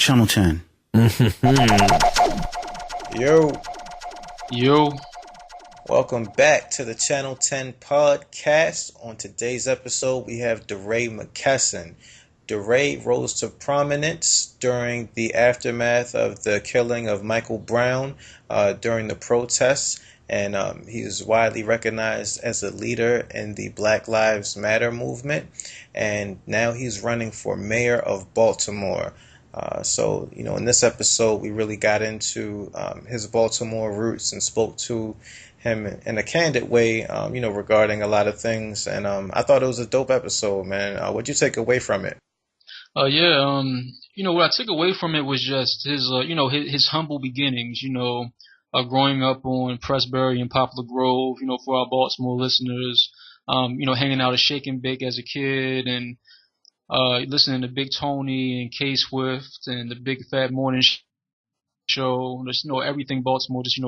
Channel 10. Yo. Yo. Welcome back to the Channel 10 podcast. On today's episode, we have DeRay McKesson. DeRay rose to prominence during the aftermath of the killing of Michael Brown during the protests, and he is widely recognized as a leader in the Black Lives Matter movement, and now he's running for mayor of Baltimore. So, in this episode, we really got into his Baltimore roots and spoke to him in a candid way, regarding a lot of things. And I thought it was a dope episode, man. What'd you take away from it? What I took away from it was just his humble beginnings, growing up on Pressbury and Poplar Grove, for our Baltimore listeners, hanging out at Shake and Bake as a kid and listening to Big Tony and K Swift and the Big Phat Morning Show, just everything Baltimore, just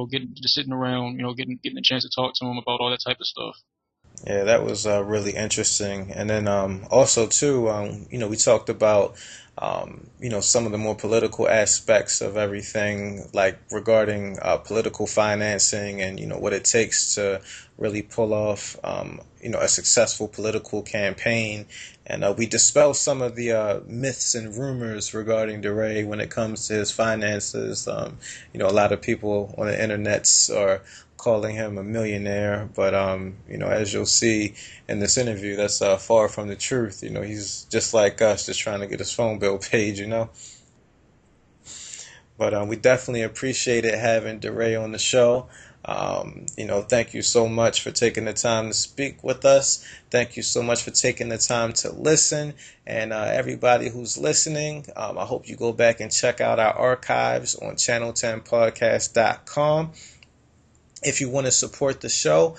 sitting around, getting a chance to talk to him about all that type of stuff. Yeah, that was really interesting. And then also too, we talked about some of the more political aspects of everything, like regarding political financing and what it takes to really pull off a successful political campaign. And we dispel some of the myths and rumors regarding DeRay when it comes to his finances. A lot of people on the internets are calling him a millionaire, but as you'll see in this interview, that's far from the truth. He's just like us, just trying to get his phone bill paid. But we definitely appreciated having DeRay on the show. Thank you so much for taking the time to speak with us. Thank you so much for taking the time to listen. And everybody who's listening, I hope you go back and check out our archives on channel10podcast.com. If you want to support the show,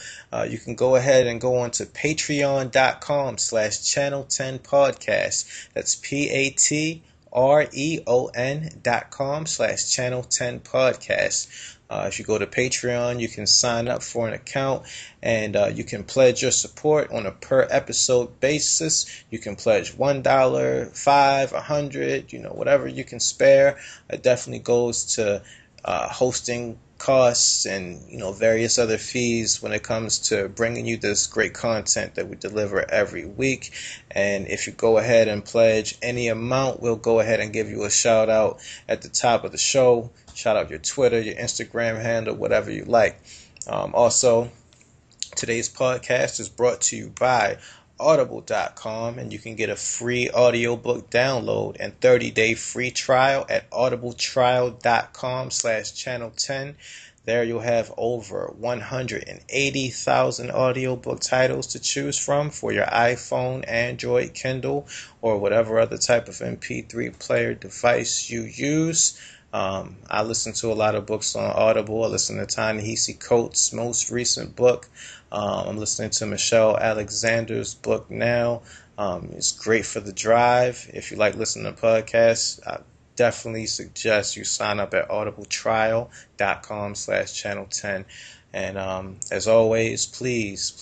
you can go ahead and go on to patreon.com/channel10podcast. That's patreon.com/channel10podcast. If you go to Patreon, you can sign up for an account and you can pledge your support on a per episode basis. You can pledge $1, $5, $100, whatever you can spare. It definitely goes to hosting costs and various other fees when it comes to bringing you this great content that we deliver every week. And if you go ahead and pledge any amount, we'll go ahead and give you a shout out at the top of the show. Shout out your Twitter, your Instagram handle, whatever you like. Also, today's podcast is brought to you by audible.com, and you can get a free audiobook download and 30-day free trial at audibletrial.com/channel10. There you'll have over 180,000 audiobook titles to choose from for your iPhone, Android, Kindle, or whatever other type of MP3 player device you use. I listen to a lot of books on Audible. I listen to Ta-Nehisi Coates' most recent book. I'm listening to Michelle Alexander's book now. It's great for the drive. If you like listening to podcasts, I definitely suggest you sign up at audibletrial.com/channel10. And as always, please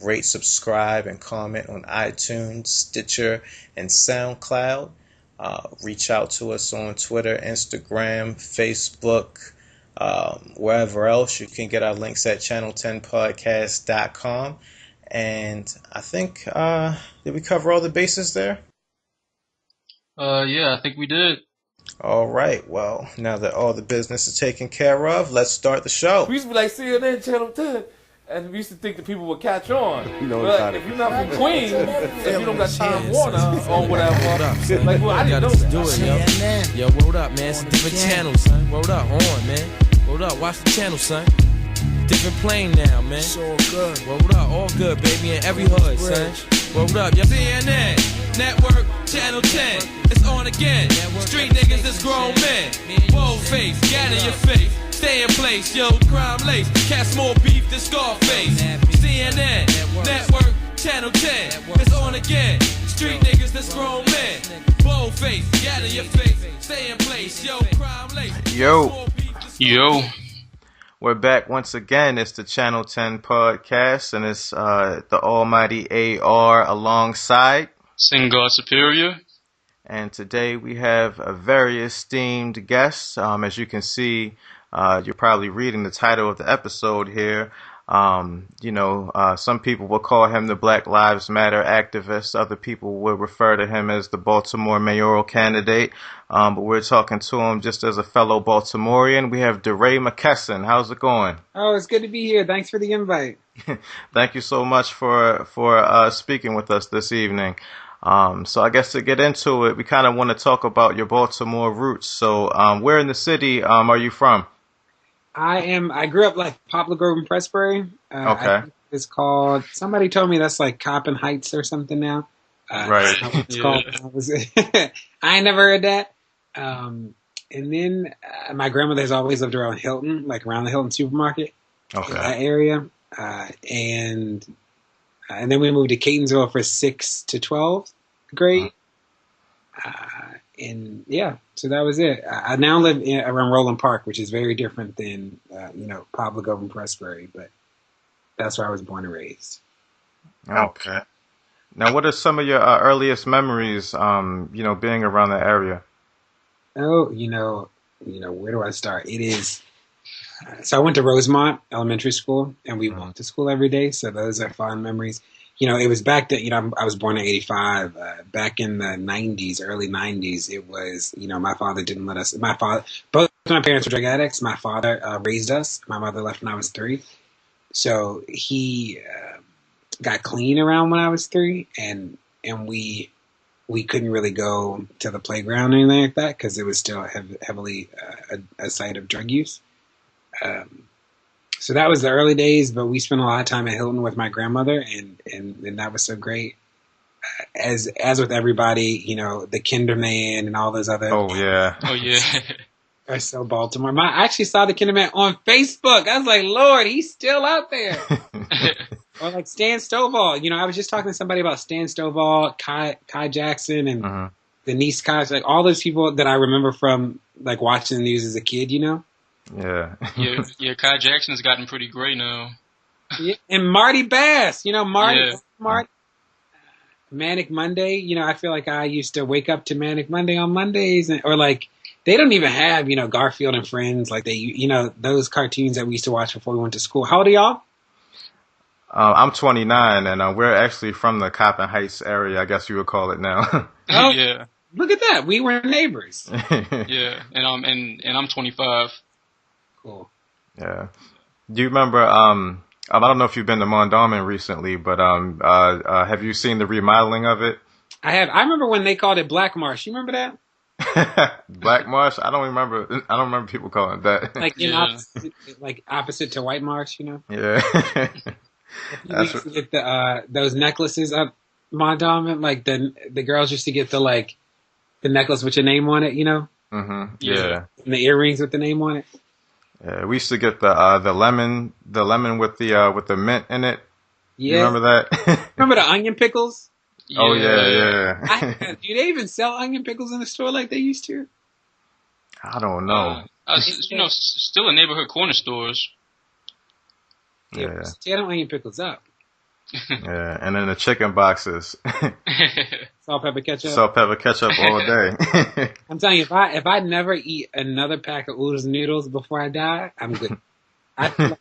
rate, subscribe, and comment on iTunes, Stitcher, and SoundCloud. Reach out to us on Twitter, Instagram, Facebook, wherever else. You can get our links at channel10podcast.com. And I think, did we cover all the bases there? Yeah, I think we did. All right. Well, now that all the business is taken care of, let's start the show. We used to be like CNN, Channel 10. And we used to think that people would catch on. But if you're not from Queens, if you don't got Time Warner or whatever, like, I didn't know that. Do it, yo, word up, man. It's a different channel, son. Word up, on, man. Word up, watch the channel, son. Different plane now, man. It's all good. Word up, all good, baby, in every hood, son. Word up, yo. CNN, Network, Channel 10. It's on again. Street niggas is grown men. Bold face, gather your face. Stay in place, yo, crime lace. Cast more beef than Scarface. CNN, Network, Channel 10. It's on again. Street niggas, that's grown men. Bold face, gather your face. Stay in place, yo, crime lace. Yo. We're back once again. It's the Channel 10 podcast, and it's the almighty AR alongside Sing God Superior. And today we have a very esteemed guest. As you can see, you're probably reading the title of the episode here. Some people will call him the Black Lives Matter activist. Other people will refer to him as the Baltimore mayoral candidate. But we're talking to him just as a fellow Baltimorean. We have DeRay McKesson. How's it going? Oh, it's good to be here. Thanks for the invite. Thank you so much for speaking with us this evening. So I guess to get into it, we kind of want to talk about your Baltimore roots. So where in the city are you from? I grew up like Poplar Grove and Pressbury. Okay. It's called, somebody told me that's like Coppin Heights or something now. Right. That's not what it's called. I ain't never heard that. And then my grandmother's always lived around Hilton, like around the Hilton supermarket. Okay. In that area. And then we moved to Catonsville for 6th to 12th grade. And yeah, so that was it. I now live around Roland Park, which is very different than, Poplar Grove and Pressbury, but that's where I was born and raised. Okay. Now, what are some of your earliest memories, being around that area? Oh, where do I start? It is, so I went to Rosemont Elementary School, and we walked to school every day, so those are fond memories. It was back then, I was born in 85. Back in the 90s, early 90s, it was, my father didn't let us, both my parents were drug addicts. My father raised us. My mother left when I was 3. So he got clean around when I was 3, and we couldn't really go to the playground or anything like that because it was still heavily a site of drug use. So that was the early days, but we spent a lot of time at Hilton with my grandmother, and that was so great. As with everybody, the Kinderman and all those other. Oh yeah. Are so Baltimore. I actually saw the Kinderman on Facebook. I was like, Lord, he's still out there. Or like Stan Stovall. I was just talking to somebody about Stan Stovall, Kai Jackson, and Denise Koch, like all those people that I remember from like watching the news as a kid. Yeah. yeah. Kai Jackson's gotten pretty great now. Yeah, and Marty Bass, Marty. Manic Monday, I feel like I used to wake up to Manic Monday on Mondays, or like they don't even have, Garfield and Friends, like they, those cartoons that we used to watch before we went to school. How old are y'all? I'm 29, and we're actually from the Coppin Heights area, I guess you would call it now. Oh, yeah. Look at that. We were neighbors. Yeah, and I'm 25. Cool. Yeah. Do you remember, I don't know if you've been to Mondawmin recently, but have you seen the remodeling of it? I have. I remember when they called it Black Marsh. You remember that? Black Marsh? I don't remember people calling it that. Like opposite to White Marsh, Yeah. That's used to get those necklaces up Mondawmin, like the girls used to get the necklace with your name on it, Mm-hmm. Yeah. And the earrings with the name on it. Yeah, we used to get the lemon with the mint in it. Yeah. You remember that? Remember the onion pickles? Yeah. Oh yeah. Do they even sell onion pickles in the store like they used to? I don't know. Still in neighborhood corner stores. Yeah. Tear them onion pickles up. Yeah, and then the chicken boxes. Salt, pepper, ketchup. Salt, pepper, ketchup all day. I'm telling you, if I never eat another pack of oodles and noodles before I die, I'm good.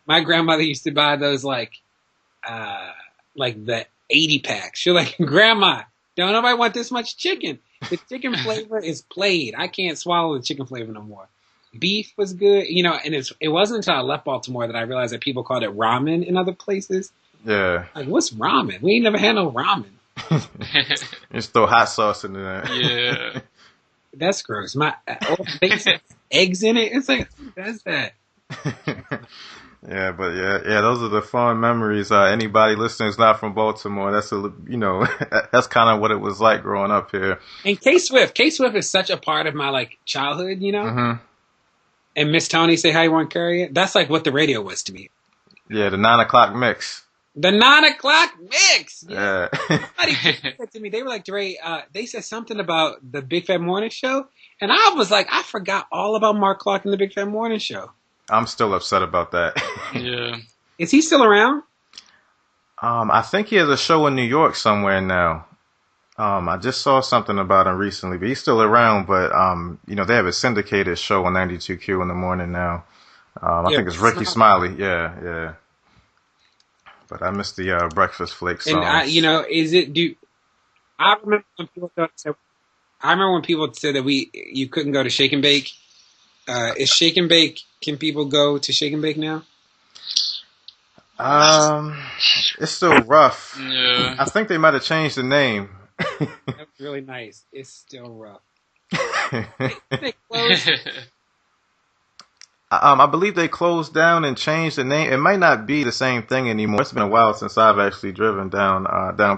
My grandmother used to buy those like the 80 packs. She's like, Grandma, don't nobody want this much chicken. The chicken flavor is played. I can't swallow the chicken flavor no more. Beef was good, and it wasn't until I left Baltimore that I realized that people called it ramen in other places. Yeah. Like, what's ramen? We ain't never had no ramen. Just throw hot sauce in there. Yeah. That's gross. Eggs in it. It's like, who does that? Yeah, but yeah, those are the fun memories. Anybody listening who's not from Baltimore, that's that's kind of what it was like growing up here. And K Swift is such a part of my childhood, Mm-hmm. And Miss Tony say how you want to carry it. That's like what the radio was to me. Yeah, the 9 o'clock mix. The 9 o'clock mix. Yeah. Somebody said to me, they were like, DeRay, they said something about the Big Phat Morning Show, and I was like, I forgot all about Mark Clark and the Big Phat Morning Show. I'm still upset about that. Yeah. Is he still around? I think he has a show in New York somewhere now. I just saw something about him recently, but he's still around. But they have a syndicated show on 92Q in the morning now. I think it's Ricky Smiley. Yeah. But I missed the Breakfast Flake song. And I remember when people said that you couldn't go to Shake and Bake. Is Shake and Bake? Can people go to Shake and Bake now? It's still rough. Yeah. I think they might have changed the name. That's really nice. It's still rough. I believe they closed down and changed the name. It might not be the same thing anymore. It's been a while since I've actually driven down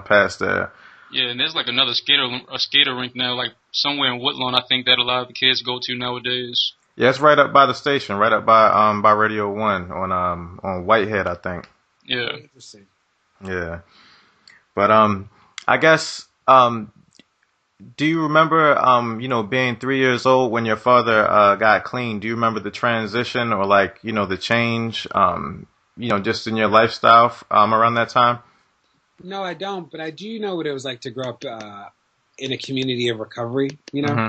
past there. Yeah, and there's like another skater rink now, like somewhere in Woodlawn. I think that a lot of the kids go to nowadays. Yeah, it's right up by the station, right up by Radio 1 on Whitehead, I think. Yeah. Interesting. Yeah, but I guess do you remember being 3 years old when your father got clean? Do you remember the transition or the change just in your lifestyle around that time? No, I don't, but I do know what it was like to grow up in a community of recovery, Mm-hmm.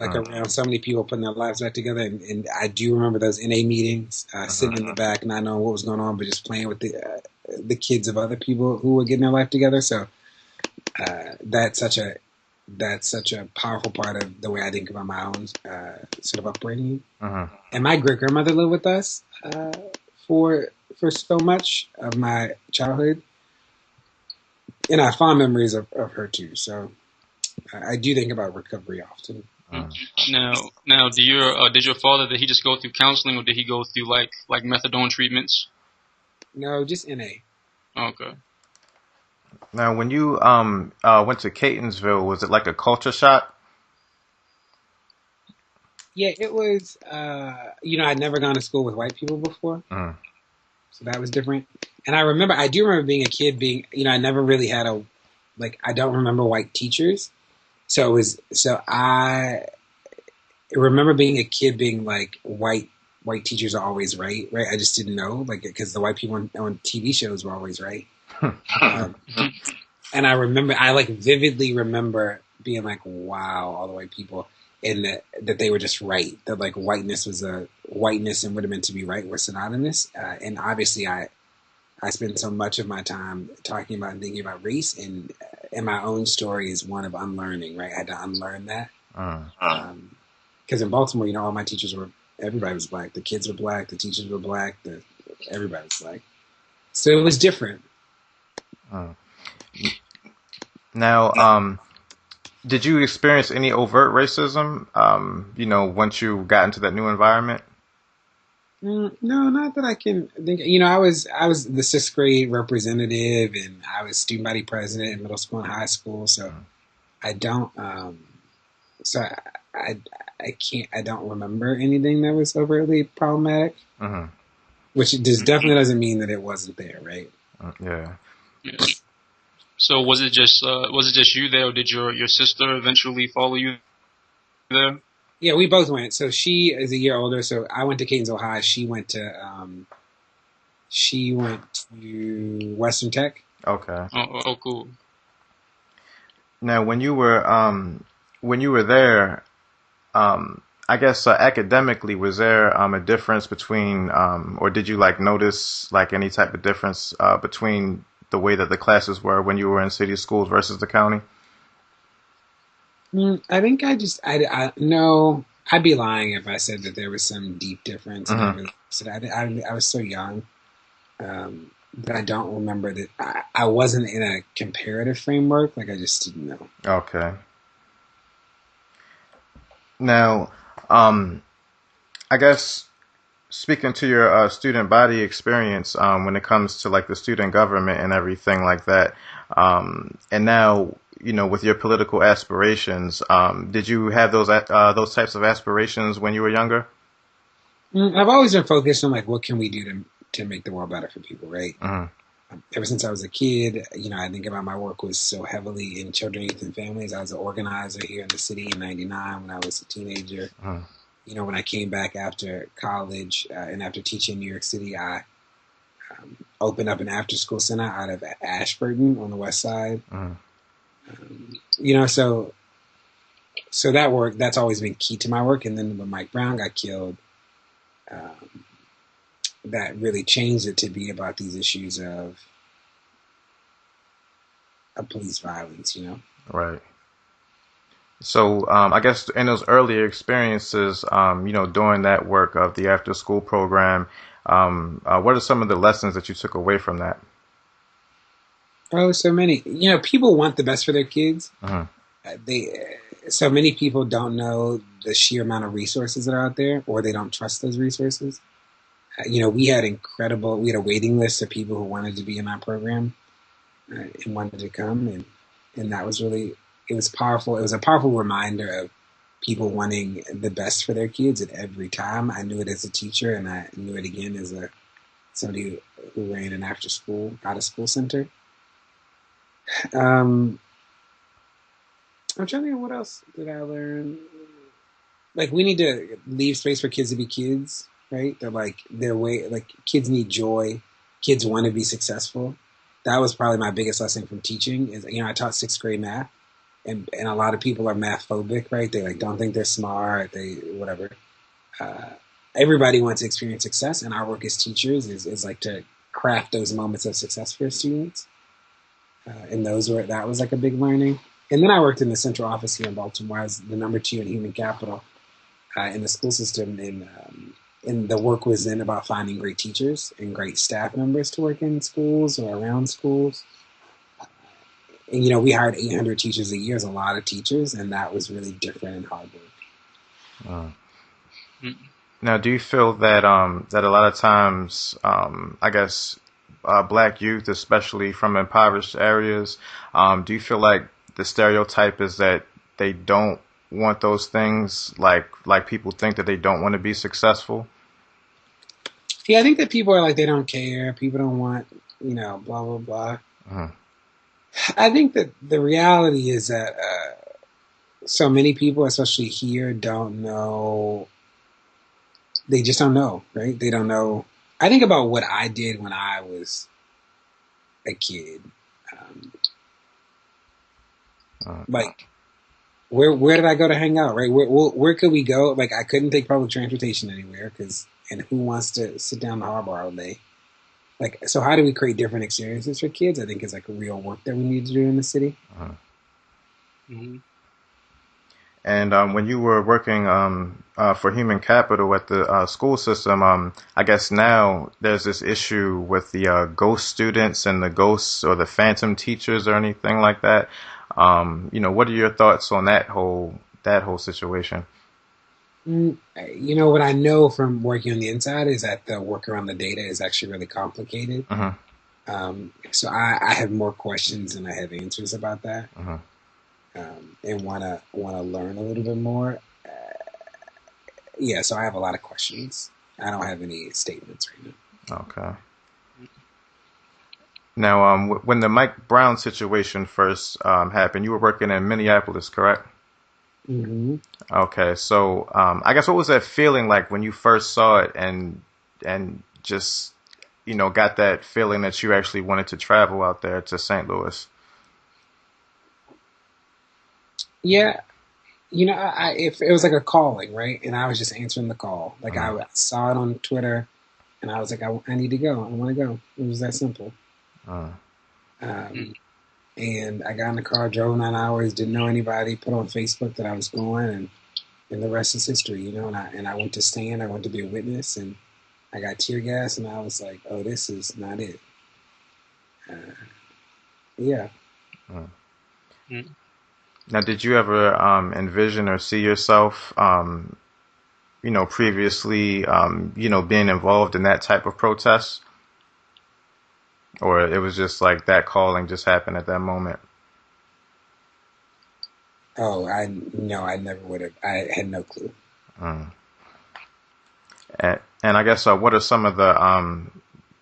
Around so many people putting their lives back together. And I do remember those NA meetings, sitting in the back, not knowing what was going on, but just playing with the kids of other people who were getting their life together. So that's such a powerful part of the way I think about my own sort of upbringing. Mm-hmm. And my great grandmother lived with us for so much of my childhood, and I have fond memories of her too. So I do think about recovery often. Now, did your father, did he just go through counseling, or did he go through like methadone treatments? No, just NA. Okay. Now, when you went to Catonsville, was it like a culture shock? Yeah, it was. I'd never gone to school with white people before, so that was different. And I do remember being a kid, I never really had I don't remember white teachers. So I remember being a kid being like, white teachers are always right? I just didn't know, because the white people on TV shows were always right. And I vividly remember being like, wow, all the white people, and that they were just right. That whiteness and what it meant to be right were synonymous. And obviously I spend so much of my time talking about and thinking about race, and my own story is one of unlearning, right? I had to unlearn that. Because in Baltimore, all my teachers everybody was black. The kids were black, the teachers were black, everybody was black. So it was different. Now, did you experience any overt racism, once you got into that new environment? No, not that I can think. I was the 6th grade representative, and I was student body president in middle school and high school. So I don't. So I don't remember anything that was overtly problematic. Mm-hmm. Which definitely doesn't mean that it wasn't there, right? Yeah. So was it just you there, or did your sister eventually follow you there? Yeah, we both went. So she is a year older. So I went to Catonsville High. She went to Western Tech. Okay. Oh, cool. Now, when you were there, I guess academically, was there a difference between, or did you notice any type of difference between the way that the classes were when you were in city schools versus the county? I think no, I'd be lying if I said that there was some deep difference. Mm-hmm. I was so young, but I don't remember that. I wasn't in a comparative framework. I just didn't know. Okay. Now, I guess speaking to your student body experience when it comes to the student government and everything like that, and now with your political aspirations, did you have those types of aspirations when you were younger? I've always been focused on what can we do to make the world better for people, right? Mm-hmm. Ever since I was a kid, I think about my work was so heavily in children, youth, and families. I was an organizer here in the city in '99 when I was a teenager. Mm-hmm. When I came back after college and after teaching in New York City, I opened up an after-school center out of Ashburton on the west side. Mm-hmm. So that work, that's always been key to my work. And then when Mike Brown got killed, that really changed it to be about these issues of police violence, Right. So I guess in those earlier experiences, doing that work of the after school program, what are some of the lessons that you took away from that? Oh, so many. People want the best for their kids. Uh-huh. So many people don't know the sheer amount of resources that are out there, or they don't trust those resources. We had a waiting list of people who wanted to be in our program and wanted to come, and that was really, it was powerful. It was a powerful reminder of people wanting the best for their kids at every time. I knew it as a teacher, and I knew it again as somebody who ran an out of school center. I'm trying to think, what else did I learn? Like, we need to leave space for kids to be kids, right? Kids need joy. Kids want to be successful. That was probably my biggest lesson from teaching is, I taught 6th grade math, and a lot of people are math phobic, right? They don't think they're smart, whatever. Everybody wants to experience success, and our work as teachers is like to craft those moments of success for students. And that was like a big learning. And then I worked in the central office here in Baltimore. I was the number 2 in human capital in the school system. And the work was then about finding great teachers and great staff members to work in schools or around schools. And, we hired 800 teachers a year, as a lot of teachers, and that was really different and hard work. Now, do you feel that that a lot of times, I guess, Black youth, especially from impoverished areas, do you feel like the stereotype is that they don't want those things, like people think that they don't want to be successful? Yeah, I think that people are like, they don't care. People don't want, blah, blah, blah. Uh-huh. I think that the reality is that so many people, especially here, don't know. They just don't know, right? They don't know. I think about what I did when I was a kid. Like, where did I go to hang out, right? Where could we go? Like, I couldn't take public transportation anywhere and who wants to sit down the harbor all day? Like, so how do we create different experiences for kids? I think it's like a real work that we need to do in the city. Uh-huh. Mm-hmm. And when you were working for human capital at the school system, I guess now there's this issue with the ghost students and the ghosts or the phantom teachers or anything like that. What are your thoughts on that whole situation? What I know from working on the inside is that the work around the data is actually really complicated. Uh-huh. So I have more questions than I have answers about that. Uh-huh. And want to learn a little bit more. So I have a lot of questions. I don't have any statements right now. Okay. Now, when the Mike Brown situation first happened, you were working in Minneapolis, correct? Mm-hmm. Okay, so I guess what was that feeling like when you first saw it and just got that feeling that you actually wanted to travel out there to St. Louis? Yeah, it was like a calling, right? And I was just answering the call. Like, I saw it on Twitter, and I was like, I need to go. I want to go. It was that simple. And I got in the car, drove 9 hours, didn't know anybody, put on Facebook that I was going, and the rest is history, And I went to stand, I went to be a witness, and I got tear gas, and I was like, oh, this is not it. Yeah. Now, did you ever envision or see yourself, previously, being involved in that type of protest? Or it was just like that calling just happened at that moment? Oh, I never would have. I had no clue. And I guess what are some of the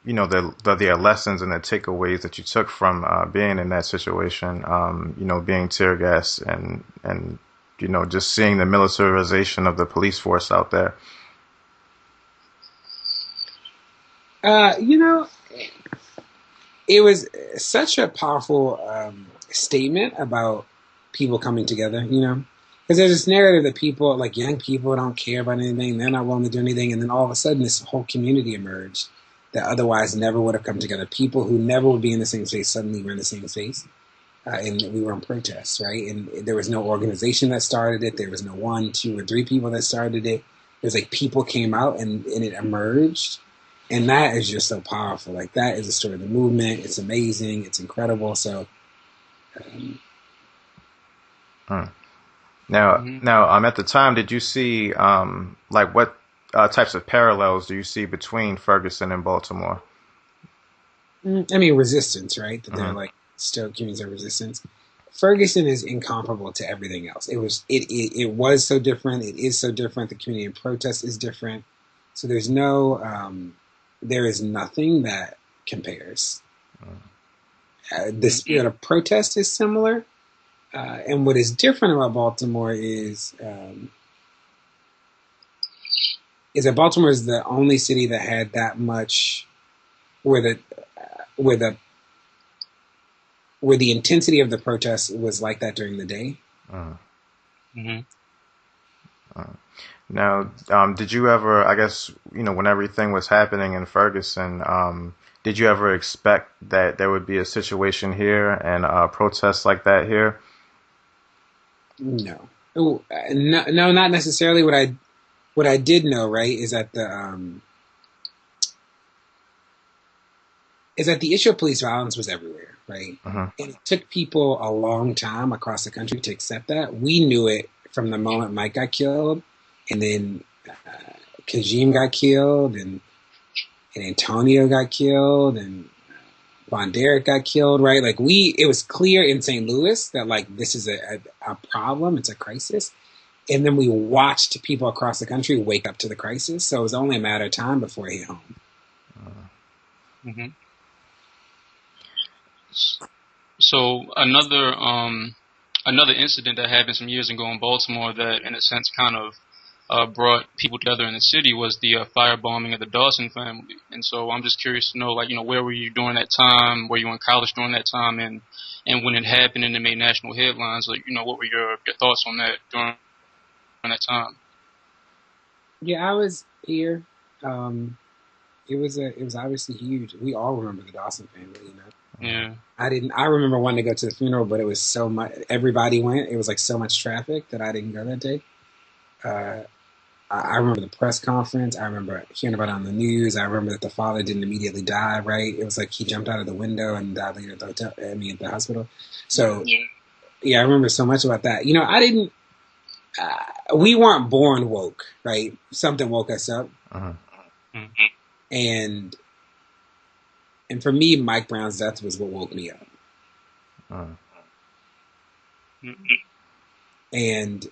the lessons and the takeaways that you took from being in that situation? Being tear gas and just seeing the militarization of the police force out there. It was such a powerful statement about people coming together, you know? Because there's this narrative that people, like young people, don't care about anything. They're not willing to do anything. And then all of a sudden, this whole community emerged that otherwise never would have come together. People who never would be in the same space suddenly were in the same space. And we were in protests, right? And there was no organization that started it. There was no 1, 2, or 3 people that started it. It was like people came out and it emerged. And that is just so powerful. Like, that is the story of the movement. It's amazing. It's incredible. So, Now, at the time, did you see, like, what types of parallels do you see between Ferguson and Baltimore? I mean, resistance, right? That they're like still communities of resistance. Ferguson is incomparable to everything else. It was so different. It is so different. The community of protest is different. So there is nothing that compares. The spirit of protest is similar. And what is different about Baltimore is that Baltimore is the only city that had that much, where the intensity of the protest was like that during the day. Now, did you ever, I guess, when everything was happening in Ferguson, did you ever expect that there would be a situation here and protests like that here? No, not necessarily. What I did know, right, is that the issue of police violence was everywhere, right? And it took people a long time across the country to accept that. We knew it from the moment Mike got killed, and then Kajim got killed, and Antonio got killed, and Von Derek got killed, right? Like, it was clear in St. Louis that, like, this is a problem, it's a crisis. And then we watched people across the country wake up to the crisis. So it was only a matter of time before it hit home. So another incident that happened some years ago in Baltimore that, in a sense, kind of brought people together in the city was the firebombing of the Dawson family. And so I'm just curious to know, like, where were you during that time? Were you in college during that time? And when it happened and it made national headlines, like, what were your thoughts on that during that time? Yeah, I was here. It was obviously huge. We all remember the Dawson family, Yeah. I remember wanting to go to the funeral, but it was so much. Everybody went. It was like so much traffic that I didn't go that day. I remember the press conference. I remember hearing about it on the news. I remember that the father didn't immediately die, right? It was like he jumped out of the window and died later at the hospital. So, yeah, I remember so much about that. We weren't born woke, right? Something woke us up. And for me, Mike Brown's death was what woke me up. And,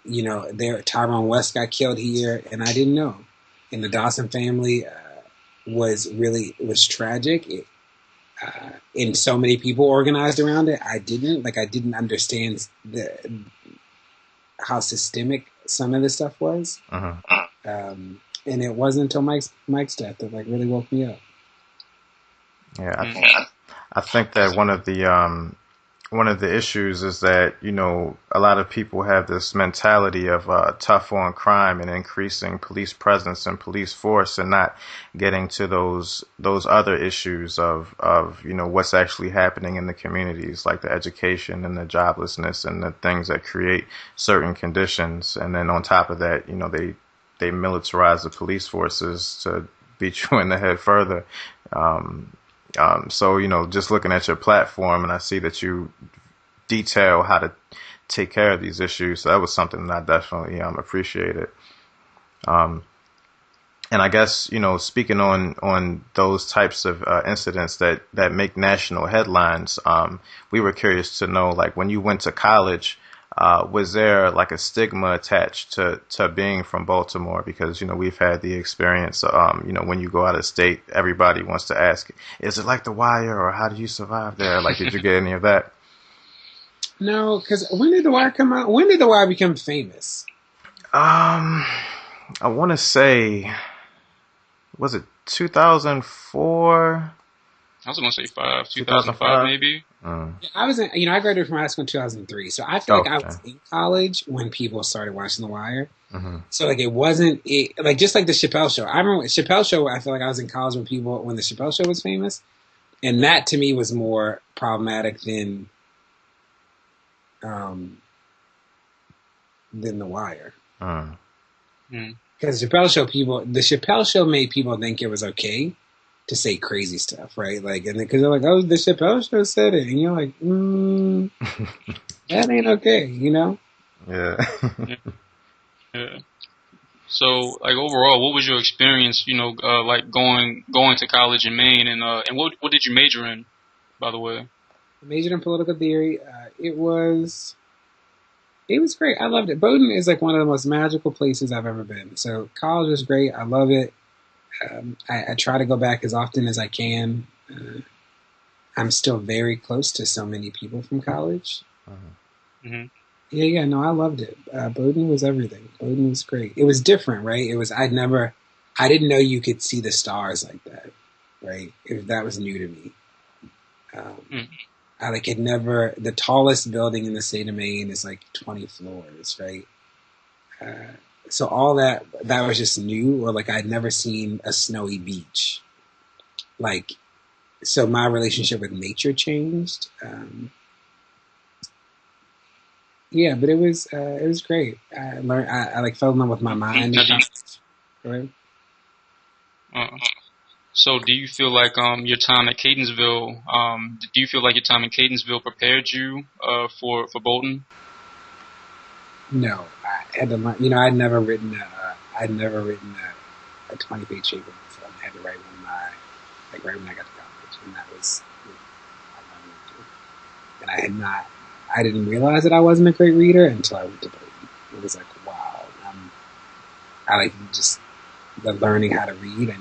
Tyrone West got killed here, and I didn't know. And the Dawson family was tragic. And so many people organized around it. I didn't understand how systemic some of this stuff was. And it wasn't until Mike's death that, like, really woke me up. Yeah, I think that one of the issues is that, a lot of people have this mentality of tough on crime and increasing police presence and police force, and not getting to those other issues of what's actually happening in the communities, like the education and the joblessness and the things that create certain conditions. And then on top of that, they militarize the police forces to beat you in the head further. So, just looking at your platform, and I see that you detail how to take care of these issues. So that was something that I definitely appreciated. And I guess, speaking on those types of incidents that make national headlines, we were curious to know, like, when you went to college, was there like a stigma attached to being from Baltimore? Because, we've had the experience, when you go out of state, everybody wants to ask, is it like The Wire, or how do you survive there? Like, did you get any of that? No, because when did The Wire come out? When did The Wire become famous? I want to say, was it 2004? I was going to say 2005 maybe. I was in, I graduated from high school in 2003, so I feel like I was in college when people started watching The Wire. So like it wasn't like just like the Chappelle Show. I remember Chappelle Show. I feel like I was in college when the Chappelle Show was famous, and that to me was more problematic than The Wire. Because the Chappelle Show made people think it was okay to say crazy stuff, right? Like, and because they're like, "Oh, the Chappelle Show said it," and you're like, "That ain't okay," Yeah. Yeah. So, like overall, what was your experience? Like going to college in Maine, and what did you major in, by the way? I majored in political theory. It was great. I loved it. Bowdoin is like one of the most magical places I've ever been. So college is great. I love it. I try to go back as often as I can. I'm still very close to so many people from college. Yeah, no, I loved it. Bowdoin was everything. Bowdoin was great. It was different, right? I didn't know you could see the stars like that, right? That was new to me. I had never, the tallest building in the state of Maine is like 20 floors, right? So all that was just new, or like I'd never seen a snowy beach. Like, so my relationship with nature changed. Yeah, but it was great. I learned, I fell in love with my mind. Right? So do you feel like your time at Catonsville, prepared you for Bowdoin? No, I had to learn. I'd never written a 20-page paper before. I had to write one right when I got to college, and that was I learned to do. And I didn't realize that I wasn't a great reader until I went to Bowdoin. It was like, wow, I like just the learning how to read. Really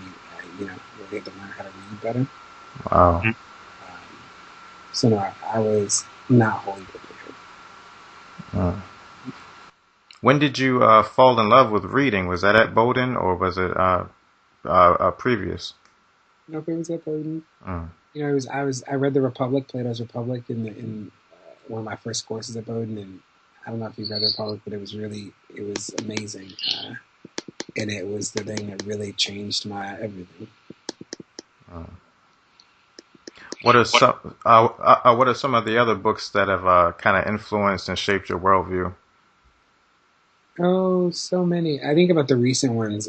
had to learn how to read better. Wow. So no, I was not wholly prepared. When did you fall in love with reading? Was that at Bowdoin, or was it previous? No, it was at Bowdoin. I read The Republic, Plato's Republic, in one of my first courses at Bowdoin, and I don't know if you read The Republic, but it was amazing, and it was the thing that really changed my everything. What are some of the other books that have kind of influenced and shaped your worldview? Oh, so many. I think about the recent ones.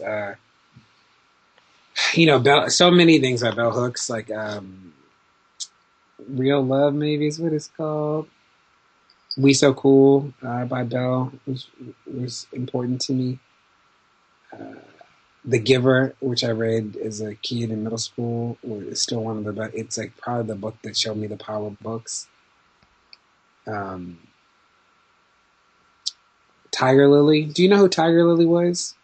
So many things by Bell Hooks, like Real Love, maybe is what it's called. We So Cool by Bell was important to me. The Giver, which I read as a kid in middle school, is still one of the best. It's like probably the book that showed me the power of books. Tiger Lily. Do you know who Tiger Lily was?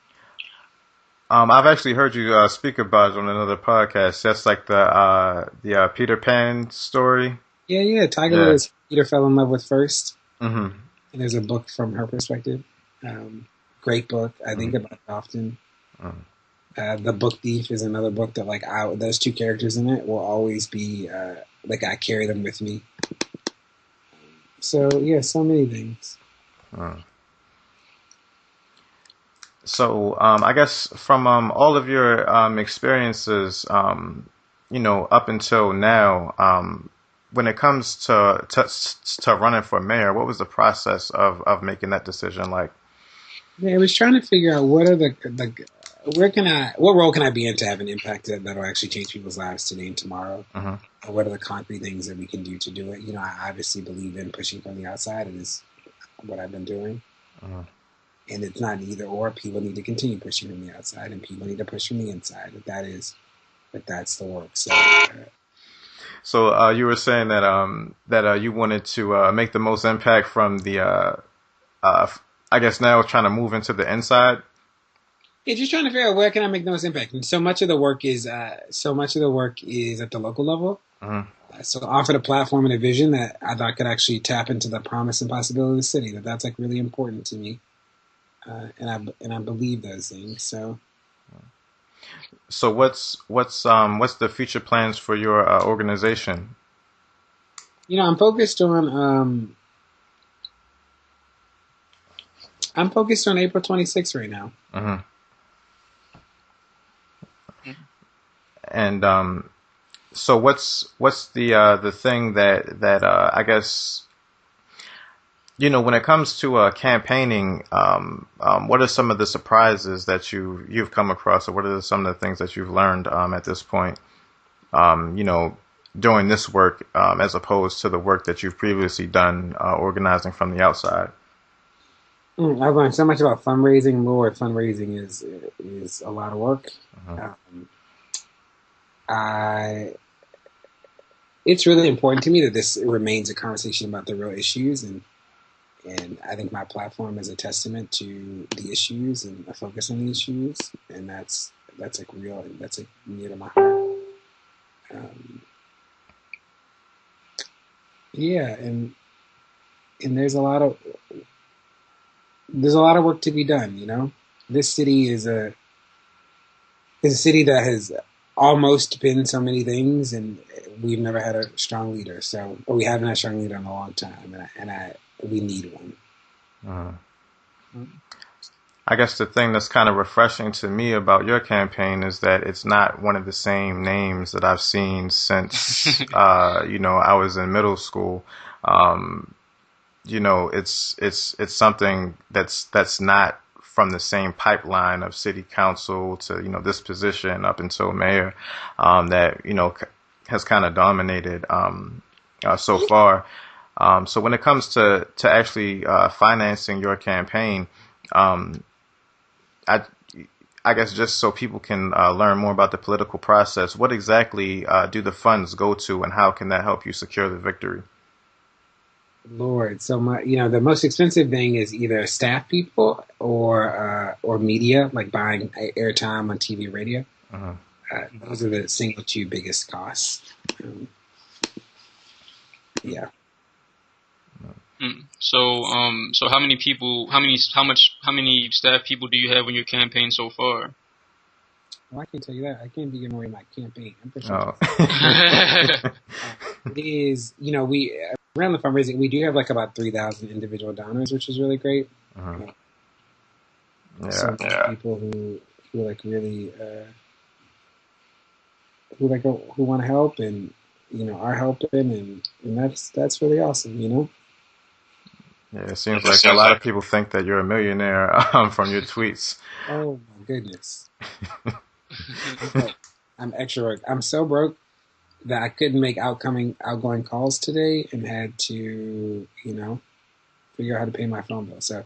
I've actually heard you speak about it on another podcast. That's like the Peter Pan story. Yeah. Tiger Lily is Peter fell in love with first. And there's a book from her perspective. Great book. I think about it often. The Book Thief is another book that those two characters in it will always be I carry them with me. So yeah, so many things. So I guess from all of your experiences, up until now, when it comes to running for mayor, what was the process of making that decision like? Yeah, I was trying to figure out what role can I be in to have an impact that'll actually change people's lives today and tomorrow? What are the concrete things that we can do to do it? I obviously believe in pushing from the outside. It is what I've been doing. And it's not either or. People need to continue pushing from the outside, and people need to push from the inside. That's the work. So you were saying that you wanted to make the most impact from the I guess now trying to move into the inside. Yeah, just trying to figure out where can I make the most impact. And so much of the work is at the local level. So offered a platform and a vision that I thought could actually tap into the promise and possibility of the city. That's really important to me. And I believe those things. So what's the future plans for your organization? I'm focused on April 26th right now. Mm-hmm. And so what's the thing that I guess, when it comes to campaigning, what are some of the surprises that you've come across, or what are some of the things that you've learned at this point, doing this work as opposed to the work that you've previously done organizing from the outside? I've learned so much about fundraising. Lord, fundraising is a lot of work. Mm-hmm. It's really important to me that this remains a conversation about the real issues, and I think my platform is a testament to the issues and a focus on the issues, and that's like real, that's like near to my heart. Yeah, and there's a lot of work to be done. This city is a city that has almost been so many things, and we've never had a strong leader. Or we haven't had a strong leader in a long time, and we need one. I guess the thing that's kind of refreshing to me about your campaign is that it's not one of the same names that I've seen since I was in middle school. It's something that's not from the same pipeline of city council to this position up until mayor, that has kind of dominated so far. So when it comes to actually financing your campaign, I guess just so people can learn more about the political process, what exactly do the funds go to, and how can that help you secure the victory? Lord, so the most expensive thing is either staff people or media, like buying airtime on TV, radio. Those are the single two biggest costs. Yeah. So how many people, how many staff people do you have in your campaign so far? Well, I can tell you that. I can't be giving away my campaign. I'm pretty sure. It is, we around the fundraising, we do have like about 3,000 individual donors, which is really great. So people who like really who want to help and are helping, and that's really awesome. Yeah, it seems like a lot of people think that you're a millionaire from your tweets. Oh my goodness. I'm extra broke. I'm so broke that I couldn't make outgoing calls today, and had to, figure out how to pay my phone bill. So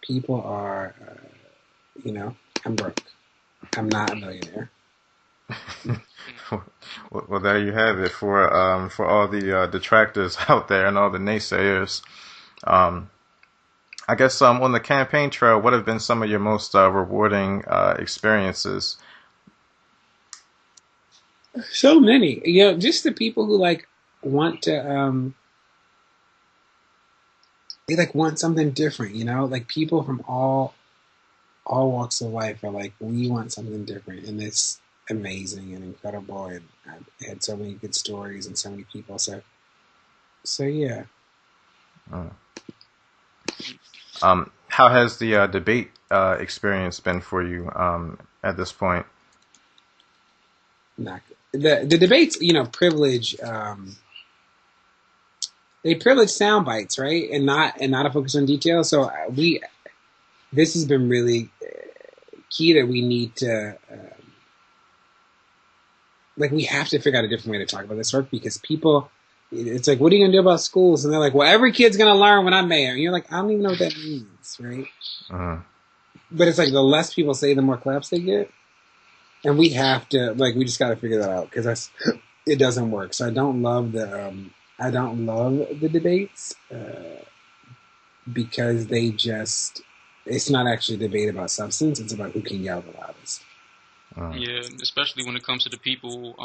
people are, I'm broke. I'm not a millionaire. Well, there you have it for all the detractors out there and all the naysayers. I guess on the campaign trail, what have been some of your most rewarding experiences? So many, just the people who want to, they want something different, like people from all walks of life are like, we want something different, and it's amazing and incredible, and I've had so many good stories and so many people. So yeah. How has the debate experience been for you at this point? Not good. The debates, privilege. They privilege sound bites, right, and not a focus on detail. So this has been really key, that we need to we have to figure out a different way to talk about this work, because people, it's like, what are you gonna do about schools? And they're like, well, every kid's gonna learn when I'm mayor. And you're like, I don't even know what that means, right? But it's like, the less people say, the more claps they get. And we have to, we just got to figure that out, because it doesn't work. So I don't love the debates because it's not actually a debate about substance. It's about who can yell the loudest. Yeah, especially when it comes to the people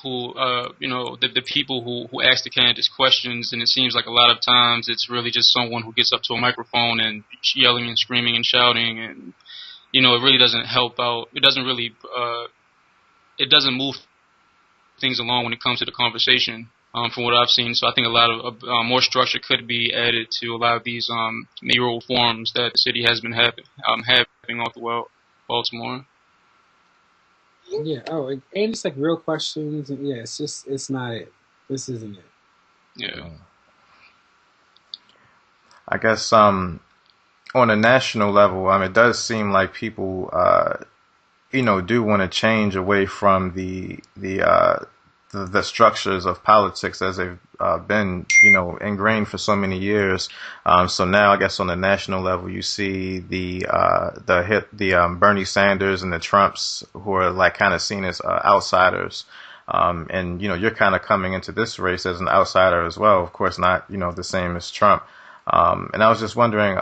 who, the people who ask the candidates questions, and it seems like a lot of times it's really just someone who gets up to a microphone and yelling and screaming and shouting, and it really doesn't help out. It doesn't really, it doesn't move things along when it comes to the conversation. from what I've seen. So I think a lot of more structure could be added to a lot of these mayoral forums that the city has been having all throughout Baltimore. Yeah. Oh, and it's like real questions. And yeah, it's not it. This isn't it. Yeah. I guess on a national level, it does seem like people, do want to change away from the structures of politics as they've been, ingrained for so many years. So now, I guess on the national level, you see the Bernie Sanders and the Trumps, who are like kind of seen as outsiders. And you're kind of coming into this race as an outsider as well. Of course, not the same as Trump. And I was just wondering,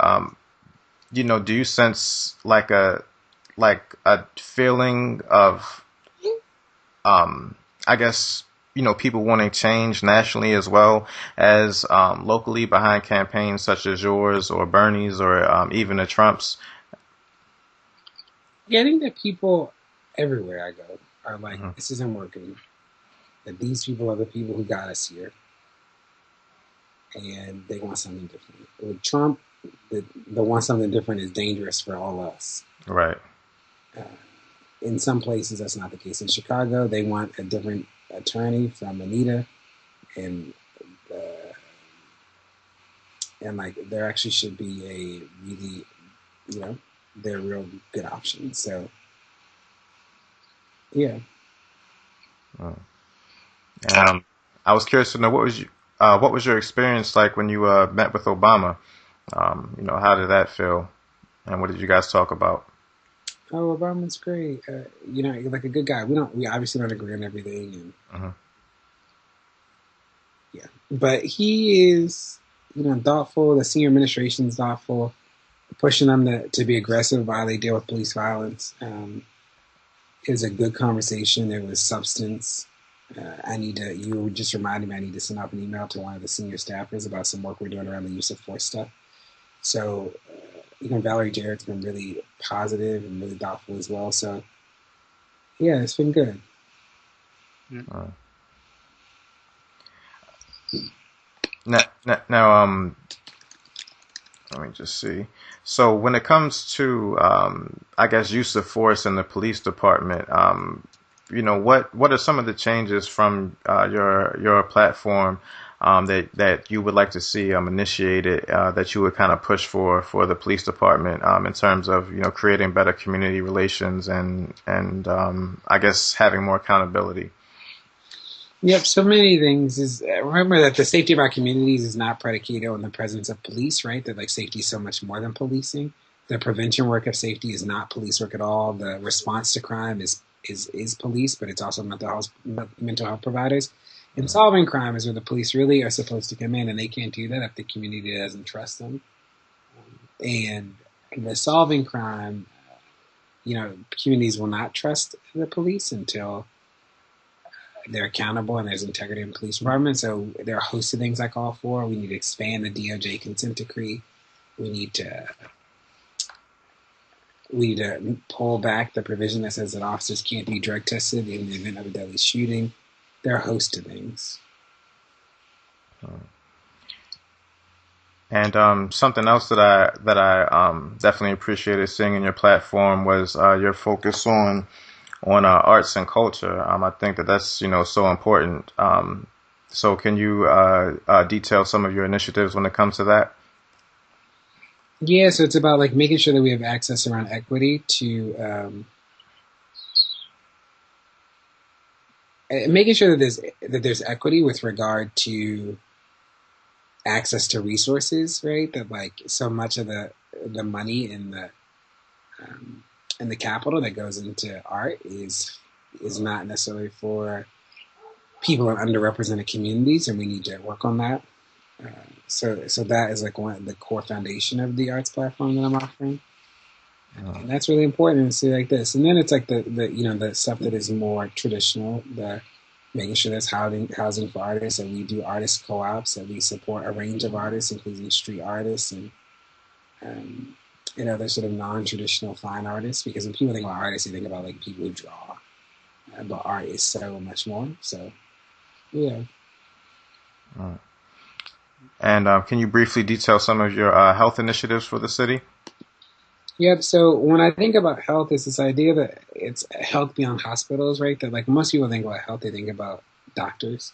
do you sense like a feeling of, I guess, people wanting change nationally as well as locally behind campaigns such as yours or Bernie's or even the Trumps? Yeah, I think that people everywhere I go are like, this isn't working. That these people are the people who got us here. And they want something different. With Trump, the want something different is dangerous for all of us. Right. In some places, that's not the case. In Chicago, they want a different attorney from Anita, and like there actually should be a really, they're real good options. So, yeah. I was curious to know what was your experience like when you met with Obama? How did that feel, and what did you guys talk about? Oh, Obama's great. Like a good guy. We obviously don't agree on everything, and yeah, but he is, thoughtful. The senior administration is thoughtful, pushing them to be aggressive while they deal with police violence. It was a good conversation. There was substance. You were just reminding me I need to send out an email to one of the senior staffers about some work we're doing around the use of force stuff. So, Valerie Jarrett's been really positive and really thoughtful as well. So, yeah, it's been good. Now, let me just see. So when it comes to, I guess, use of force in the police department, what are some of the changes from your platform that you would like to see initiated, that you would kind of push for the police department in terms of creating better community relations and I guess having more accountability? Yep, so many things. Remember that the safety of our communities is not predicated on the presence of police, right? That safety is so much more than policing. The prevention work of safety is not police work at all. The response to crime is police, but it's also mental health providers. And solving crime is where the police really are supposed to come in, and they can't do that if the community doesn't trust them. And the solving crime, communities will not trust the police until they're accountable and there's integrity in the police department. So there are a host of things I call for. We need to expand the DOJ consent decree. We need to pull back the provision that says that officers can't be drug tested in the event of a deadly shooting. There are a host of things. And something else that I definitely appreciated seeing in your platform was your focus on arts and culture. I think that's so important. So can you detail some of your initiatives when it comes to that? Yeah, so it's about making sure that we have access around equity to making sure that there's equity with regard to access to resources, right? That so much of the money in the capital that goes into art is not necessarily for people in underrepresented communities, and we need to work on that. So that is one of the core foundation of the arts platform that I'm offering. And that's really important to see this. And then it's the stuff that is more traditional, the making sure there's housing for artists, and we do artist co-ops, and we support a range of artists, including street artists and other sort of non-traditional fine artists, because when people think about artists, they think about people who draw, but art is so much more. So, yeah. And can you briefly detail some of your health initiatives for the city? Yep. So when I think about health, it's this idea that it's health beyond hospitals, right? That like most people think about health, they think about doctors.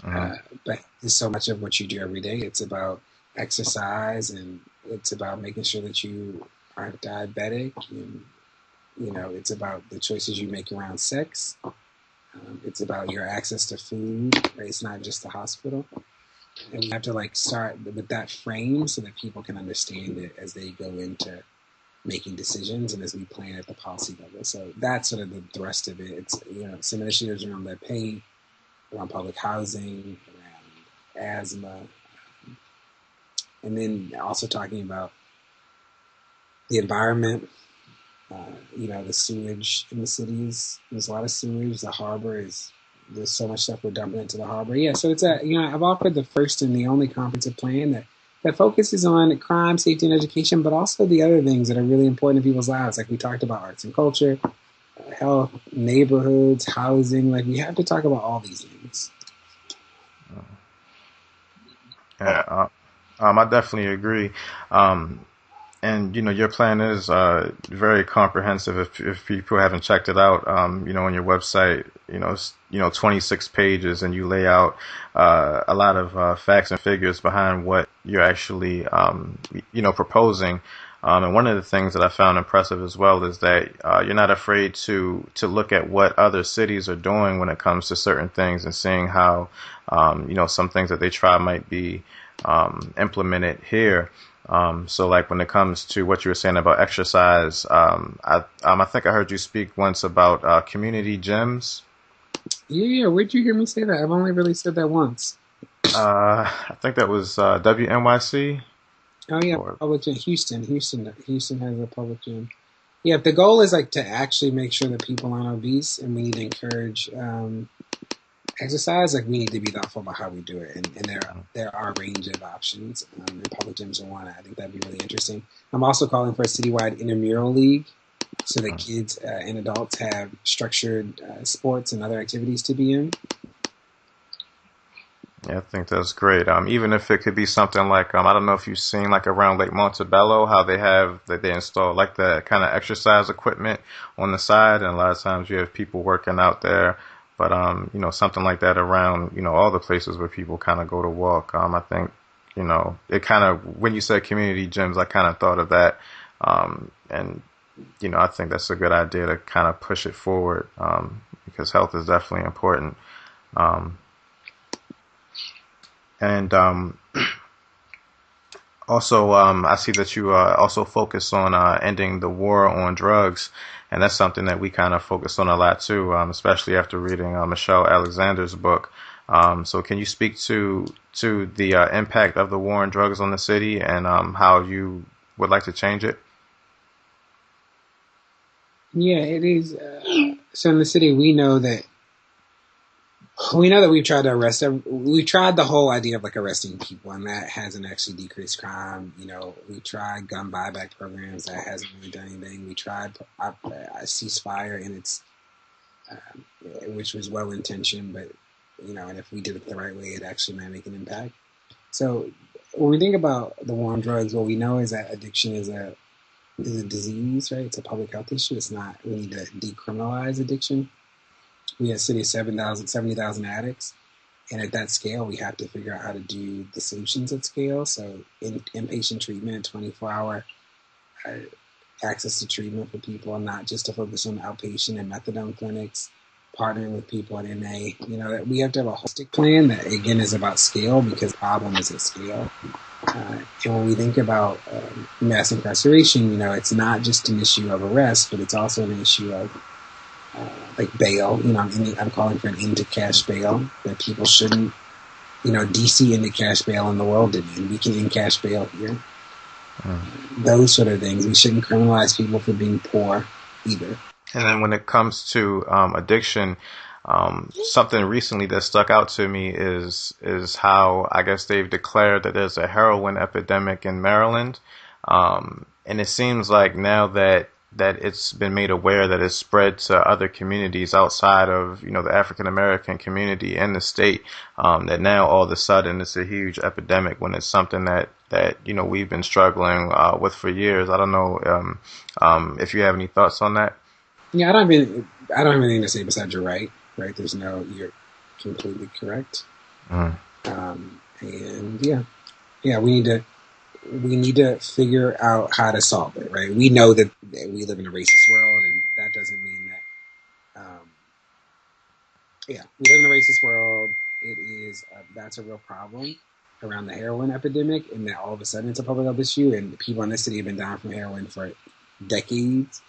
But it's so much of what you do every day. It's about exercise, and it's about making sure that you aren't diabetic, and it's about the choices you make around sex. It's about your access to food, right? It's not just the hospital. And we have to like start with that frame so that people can understand it as they go into making decisions and as we plan at the policy level. So that's sort of the thrust of it. It's some initiatives around lead paint, around public housing, around asthma, and then also talking about the environment. The sewage in the cities. There's a lot of sewage. The harbor there's so much stuff we're dumping into the harbor. Yeah, so it's I've offered the first and the only comprehensive plan that focuses on crime, safety, and education, but also the other things that are really important in people's lives. Like we talked about arts and culture, health, neighborhoods, housing. Like we have to talk about all these things. Yeah, I definitely agree. And your plan is very comprehensive. If people haven't checked it out, on your website, it's 26 pages, and you lay out a lot of facts and figures behind what you're actually proposing. And one of the things that I found impressive as well is that you're not afraid to look at what other cities are doing when it comes to certain things, and seeing how some things that they try might be implemented here. So like when it comes to what you were saying about exercise, I think I heard you speak once about community gyms. Yeah. Where'd you hear me say that? I've only really said that once. I think that was WNYC. Oh yeah, public gym. Houston has a public gym. Yeah, the goal is like to actually make sure that people aren't obese, and we need to encourage exercise. Like we need to be thoughtful about how we do it, and there are a range of options. And public gyms are one. I think that'd be really interesting. I'm also calling for a citywide intramural league, so that kids and adults have structured sports and other activities to be in. Yeah, I think that's great. Even if it could be something like I don't know if you've seen like around Lake Montebello how they install like the kind of exercise equipment on the side, and a lot of times you have people working out there. But something like that around all the places where people kind of go to walk. I think it kind of, when you said community gyms, I kind of thought of that, and I think that's a good idea to kind of push it forward, because health is definitely important. And also, I see that you also focus on ending the war on drugs, and that's something that we kind of focus on a lot too, especially after reading Michelle Alexander's book. So can you speak to the impact of the war on drugs on the city, and how you would like to change it? Yeah, it is. So in the city, we know that we've tried to arrest. We tried the whole idea of like arresting people, and that hasn't actually decreased crime. We tried gun buyback programs, that hasn't really done anything. We tried a ceasefire, and it's which was well intentioned, but and if we did it the right way, it actually might make an impact. So when we think about the war on drugs, what we know is that addiction is a disease, right? It's a public health issue. It's not. We need to decriminalize addiction. We have a city of 70,000 addicts. And at that scale, we have to figure out how to do the solutions at scale. So inpatient treatment, 24-hour access to treatment for people, and not just to focus on outpatient and methadone clinics, partnering with people at NA. That we have to have a holistic plan that, again, is about scale, because the problem is at scale. And when we think about mass incarceration, it's not just an issue of arrest, but it's also an issue of like bail. I'm calling for an end to cash bail, that people shouldn't, DC ended cash bail and the world didn't, and we can end cash bail here. Those sort of things. We shouldn't criminalize people for being poor either. And then when it comes to addiction, something recently that stuck out to me is how I guess they've declared that there's a heroin epidemic in Maryland. And it seems like now that it's been made aware that it's spread to other communities outside of, you know, the African American community in the state, that now all of a sudden it's a huge epidemic when it's something that you know, we've been struggling with for years. I don't know if you have any thoughts on that. Yeah, I don't have anything to say besides you're right. You're completely correct. And yeah, we need to figure out how to solve it, right? We know that we live in a racist world, and that doesn't mean that. We live in a racist world. That's a real problem around the heroin epidemic, and that all of a sudden it's a public health issue, and people in this city have been dying from heroin for decades.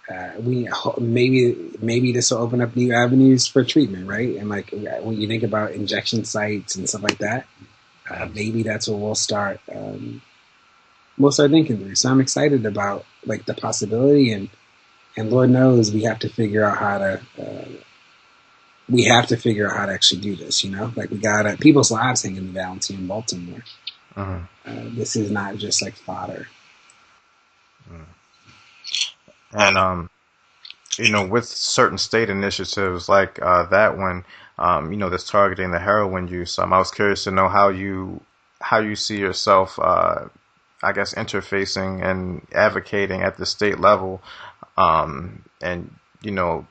Maybe this will open up new avenues for treatment, right? And like when you think about injection sites and stuff like that, maybe that's what we'll start thinking through. So I'm excited about like the possibility, and Lord knows we have to figure out how to actually do this. You know, like people's lives hang in the balance here in Baltimore. This is not just like fodder. And, you know, with certain state initiatives like that one, you know, that's targeting the heroin use, I was curious to know how you see yourself, I guess, interfacing and advocating at the state level, and, you know,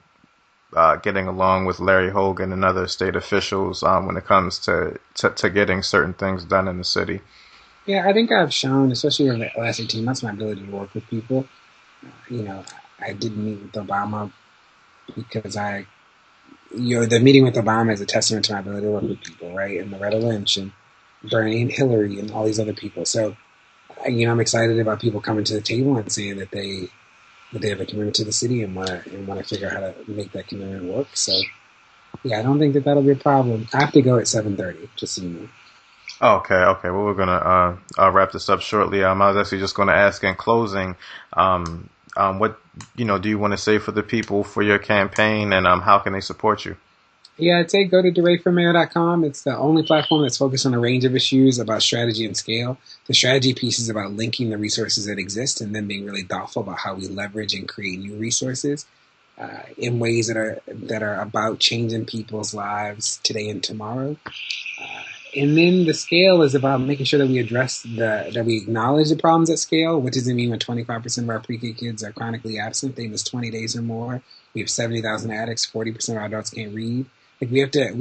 getting along with Larry Hogan and other state officials when it comes to getting certain things done in the city. Yeah, I think I've shown, especially over the last 18 months, my ability to work with people. You know, I didn't meet with Obama because the meeting with Obama is a testament to my ability to work with people, right? And Loretta Lynch and Bernie and Hillary and all these other people. So, you know, I'm excited about people coming to the table and saying that they have a commitment to the city and want to figure out how to make that commitment work. So, yeah, I don't think that'll be a problem. I have to go at 7:30, just so you know. Okay. Well, we're gonna wrap this up shortly. I was actually just gonna ask in closing, what, you know, do you want to say for the people for your campaign, and how can they support you? Yeah, I'd say go to DeRayForMayor.com. It's the only platform that's focused on a range of issues about strategy and scale. The strategy piece is about linking the resources that exist and then being really thoughtful about how we leverage and create new resources in ways that are about changing people's lives today and tomorrow. And then the scale is about making sure that we acknowledge the problems at scale. What does it mean when 25% of our pre-K kids are chronically absent? They miss 20 days or more. We have 70,000 addicts. 40% of our adults can't read. Like we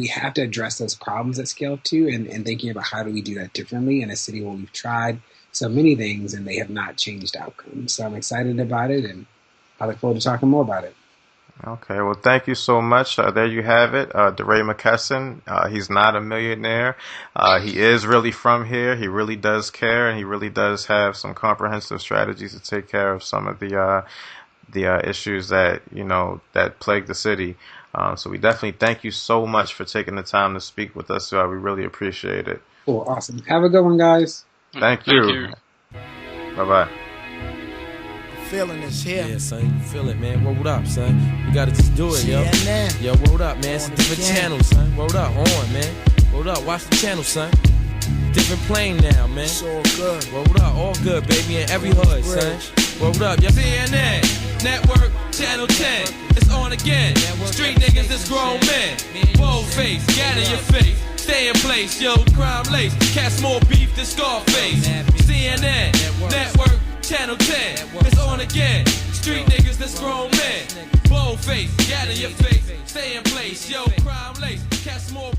have to address those problems at scale too, and thinking about how do we do that differently in a city where we've tried so many things and they have not changed outcomes. So I'm excited about it, and I look forward to talking more about it. Okay, well, thank you so much. There you have it, DeRay McKesson. He's not a millionaire. He is really from here. He really does care, and he really does have some comprehensive strategies to take care of some of the issues that, you know, that plague the city. So we definitely thank you so much for taking the time to speak with us. We really appreciate it. Cool, awesome. Have a good one, guys. Thank you. Bye-bye. Feeling this here. Yeah, son, you feel it, man. What up, son? You gotta just do it, yo. Yo, what up, man? It's a different channel, son. What up? On, man. What up? Watch the channel, son. Different plane now, man. It's all good. What up? All good, baby, in every hood, son. What up, yo? CNN, Network, Channel 10. It's on again. Street niggas, it's grown men. Bold face, gat in your face. Stay in place, yo. Crime lace. Cats more beef than Scarface. CNN, Network, Channel 10, it's on again. Street niggas, that's grown men. Bold face, gat in your face. Stay in place, yo, crime lace. Catch more